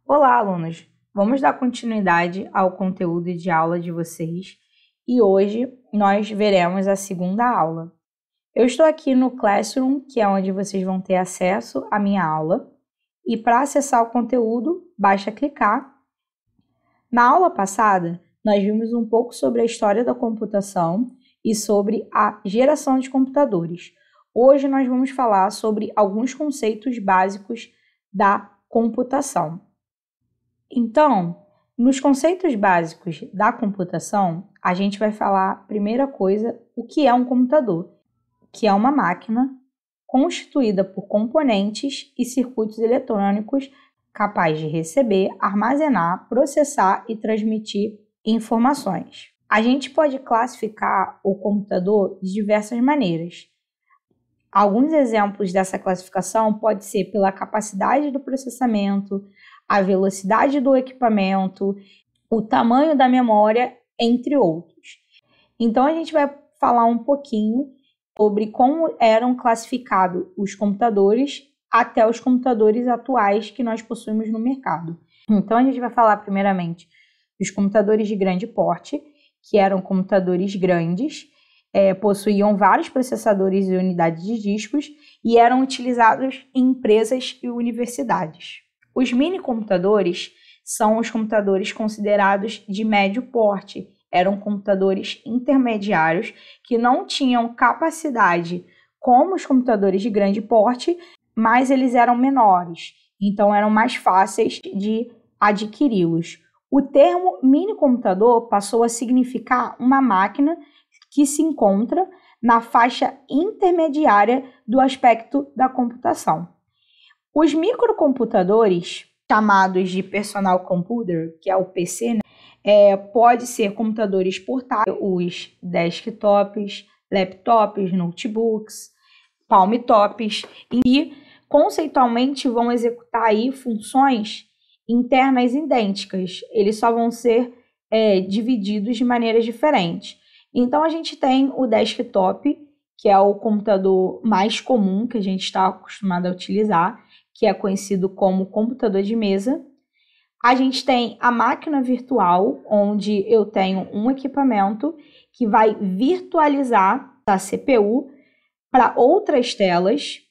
Olá, alunos! Vamos dar continuidade ao conteúdo de aula de vocês e hoje nós veremos a segunda aula. Eu estou aqui no Classroom, que é onde vocês vão ter acesso à minha aula, e para acessar o conteúdo, basta clicar. Na aula passada, nós vimos um pouco sobre a história da computação e sobre a geração de computadores. Hoje nós vamos falar sobre alguns conceitos básicos da computação. Então, nos conceitos básicos da computação, a gente vai falar, primeira coisa, o que é um computador, que é uma máquina constituída por componentes e circuitos eletrônicos capaz de receber, armazenar, processar e transmitir informações. A gente pode classificar o computador de diversas maneiras. Alguns exemplos dessa classificação pode ser pela capacidade do processamento, a velocidade do equipamento, o tamanho da memória, entre outros. Então, a gente vai falar um pouquinho sobre como eram classificados os computadores até os computadores atuais que nós possuímos no mercado. Então, a gente vai falar primeiramente dos computadores de grande porte, que eram computadores grandes, possuíam vários processadores e unidades de discos e eram utilizados em empresas e universidades. Os mini-computadores são os computadores considerados de médio porte. Eram computadores intermediários que não tinham capacidade como os computadores de grande porte, mas eles eram menores, então eram mais fáceis de adquiri-los. O termo mini-computador passou a significar uma máquina que se encontra na faixa intermediária do aspecto da computação. Os microcomputadores, chamados de personal computer, que é o PC, pode ser computadores portáteis, os desktops, laptops, notebooks, palmtops, e conceitualmente vão executar aí funções internas idênticas. Eles só vão ser divididos de maneiras diferentes. Então, a gente tem o desktop, que é o computador mais comum que a gente está acostumado a utilizar, que é conhecido como computador de mesa. A gente tem a máquina virtual, onde eu tenho um equipamento que vai virtualizar a CPU para outras telas.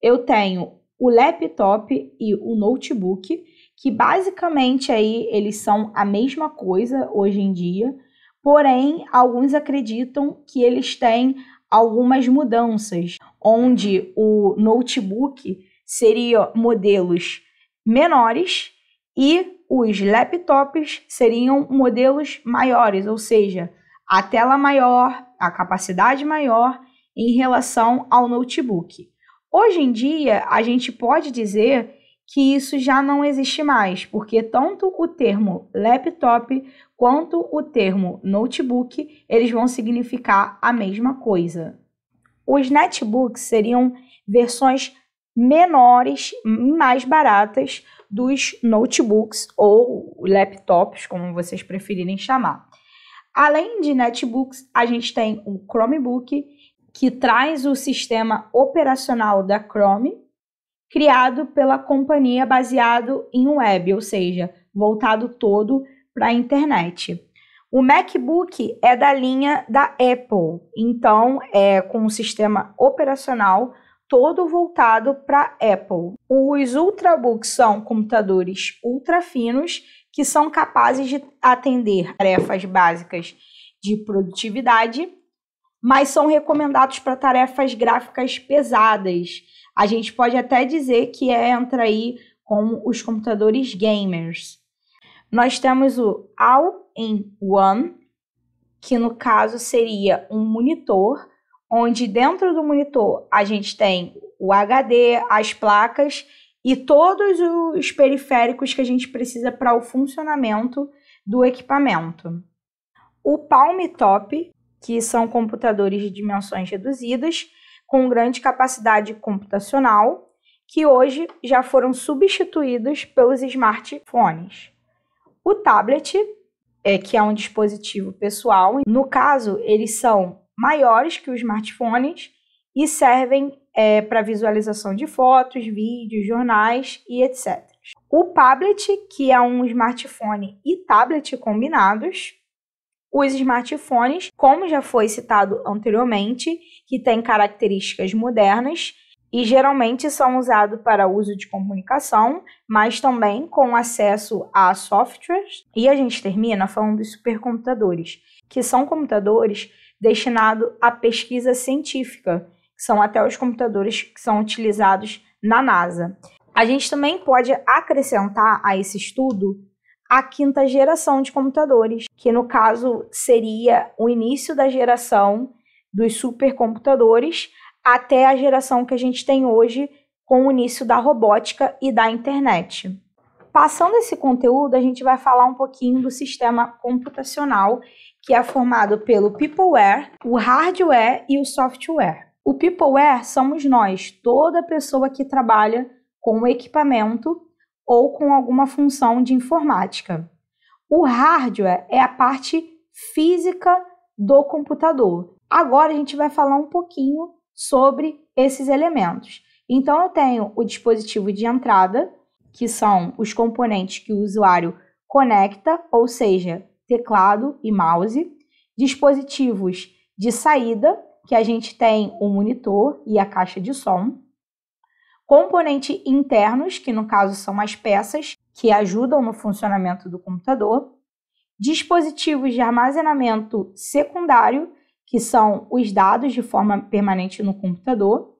Eu tenho o laptop e o notebook, que basicamente aí eles são a mesma coisa hoje em dia, porém alguns acreditam que eles têm algumas mudanças, onde o notebook seriam modelos menores e os laptops seriam modelos maiores, ou seja, a tela maior, a capacidade maior em relação ao notebook. Hoje em dia, a gente pode dizer que isso já não existe mais, porque tanto o termo laptop quanto o termo notebook, eles vão significar a mesma coisa. Os netbooks seriam versões menores e mais baratas dos notebooks ou laptops, como vocês preferirem chamar. Além de netbooks, a gente tem o Chromebook, que traz o sistema operacional da Chrome, criado pela companhia baseado em web, ou seja, voltado todo para a internet. O MacBook é da linha da Apple, então é com o sistema operacional todo voltado para Apple. Os Ultrabooks são computadores ultra finos que são capazes de atender tarefas básicas de produtividade, mas são recomendados para tarefas gráficas pesadas. A gente pode até dizer que entra aí com os computadores gamers. Nós temos o All-in-One, que no caso seria um monitor, onde dentro do monitor a gente tem o HD, as placas e todos os periféricos que a gente precisa para o funcionamento do equipamento. O Palmtop, que são computadores de dimensões reduzidas, com grande capacidade computacional, que hoje já foram substituídos pelos smartphones. O tablet, que é um dispositivo pessoal, no caso, eles são maiores que os smartphones e servem para visualização de fotos, vídeos, jornais e etc. o tablet, que é um smartphone e tablet combinados, os smartphones, como já foi citado anteriormente, que têm características modernas e geralmente são usados para uso de comunicação, mas também com acesso a softwares. E a gente termina falando dos supercomputadores, que são computadores destinados à pesquisa científica, que são até os computadores que são utilizados na NASA. A gente também pode acrescentar a esse estudo a 5ª geração de computadores, que no caso seria o início da geração dos supercomputadores até a geração que a gente tem hoje com o início da robótica e da internet. Passando esse conteúdo, a gente vai falar um pouquinho do sistema computacional, que é formado pelo peopleware, o hardware e o software. O peopleware somos nós, toda pessoa que trabalha com o equipamento ou com alguma função de informática. O hardware é a parte física do computador. Agora a gente vai falar um pouquinho sobre esses elementos. Então eu tenho o dispositivo de entrada, que são os componentes que o usuário conecta, ou seja, teclado e mouse. Dispositivos de saída, que a gente tem o monitor e a caixa de som. Componentes internos, que no caso são as peças que ajudam no funcionamento do computador. Dispositivos de armazenamento secundário, que são os dados de forma permanente no computador.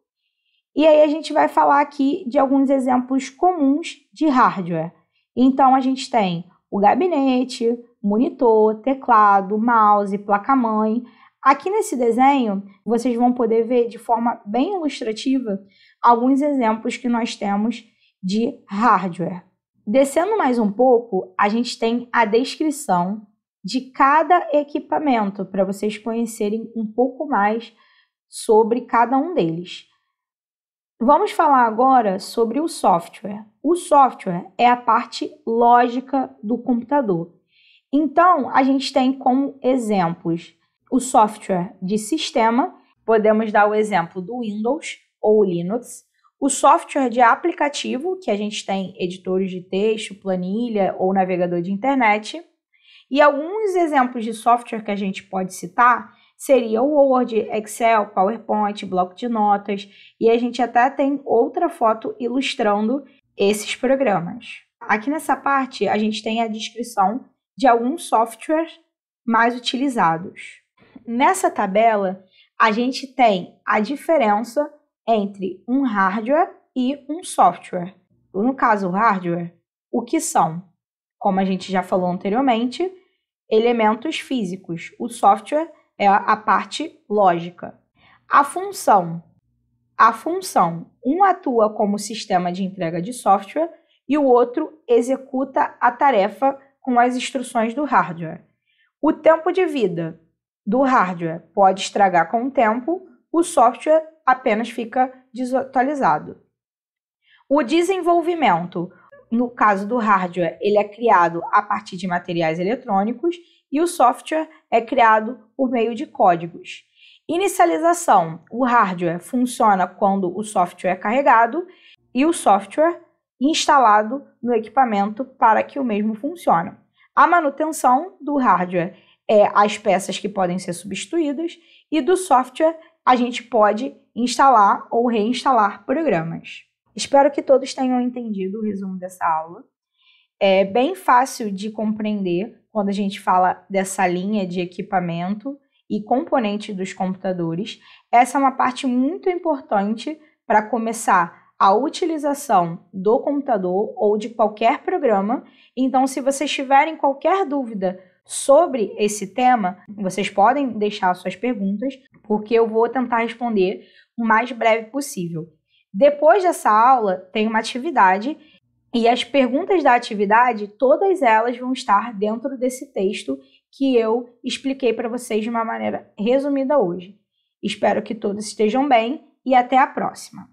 E aí a gente vai falar aqui de alguns exemplos comuns de hardware. Então a gente tem o gabinete, monitor, teclado, mouse, placa-mãe. Aqui nesse desenho, vocês vão poder ver de forma bem ilustrativa alguns exemplos que nós temos de hardware. Descendo mais um pouco, a gente tem a descrição de cada equipamento, para vocês conhecerem um pouco mais sobre cada um deles. Vamos falar agora sobre o software. O software é a parte lógica do computador. Então, a gente tem como exemplos o software de sistema, podemos dar o exemplo do Windows ou Linux, o software de aplicativo, que a gente tem editores de texto, planilha ou navegador de internet, e alguns exemplos de software que a gente pode citar seria o Word, Excel, PowerPoint, bloco de notas, e a gente até tem outra foto ilustrando esses programas. Aqui nessa parte, a gente tem a descrição de alguns softwares mais utilizados. Nessa tabela, a gente tem a diferença entre um hardware e um software. No caso, o hardware, o que são? Como a gente já falou anteriormente, elementos físicos. O software é a parte lógica. A função, um atua como sistema de entrega de software e o outro executa a tarefa com as instruções do hardware. O tempo de vida do hardware pode estragar com o tempo, o software apenas fica desatualizado. O desenvolvimento, no caso do hardware, ele é criado a partir de materiais eletrônicos e o software é criado por meio de códigos. Inicialização, o hardware funciona quando o software é carregado e o software instalado no equipamento para que o mesmo funcione. A manutenção do hardware é as peças que podem ser substituídas e do software a gente pode instalar ou reinstalar programas. Espero que todos tenham entendido o resumo dessa aula. É bem fácil de compreender quando a gente fala dessa linha de equipamento e componentes dos computadores. Essa é uma parte muito importante para começar a utilização do computador ou de qualquer programa. Então, se vocês tiverem qualquer dúvida sobre esse tema, vocês podem deixar suas perguntas, porque eu vou tentar responder o mais breve possível. Depois dessa aula, tem uma atividade e as perguntas da atividade, todas elas vão estar dentro desse texto que eu expliquei para vocês de uma maneira resumida hoje. Espero que todos estejam bem e até a próxima!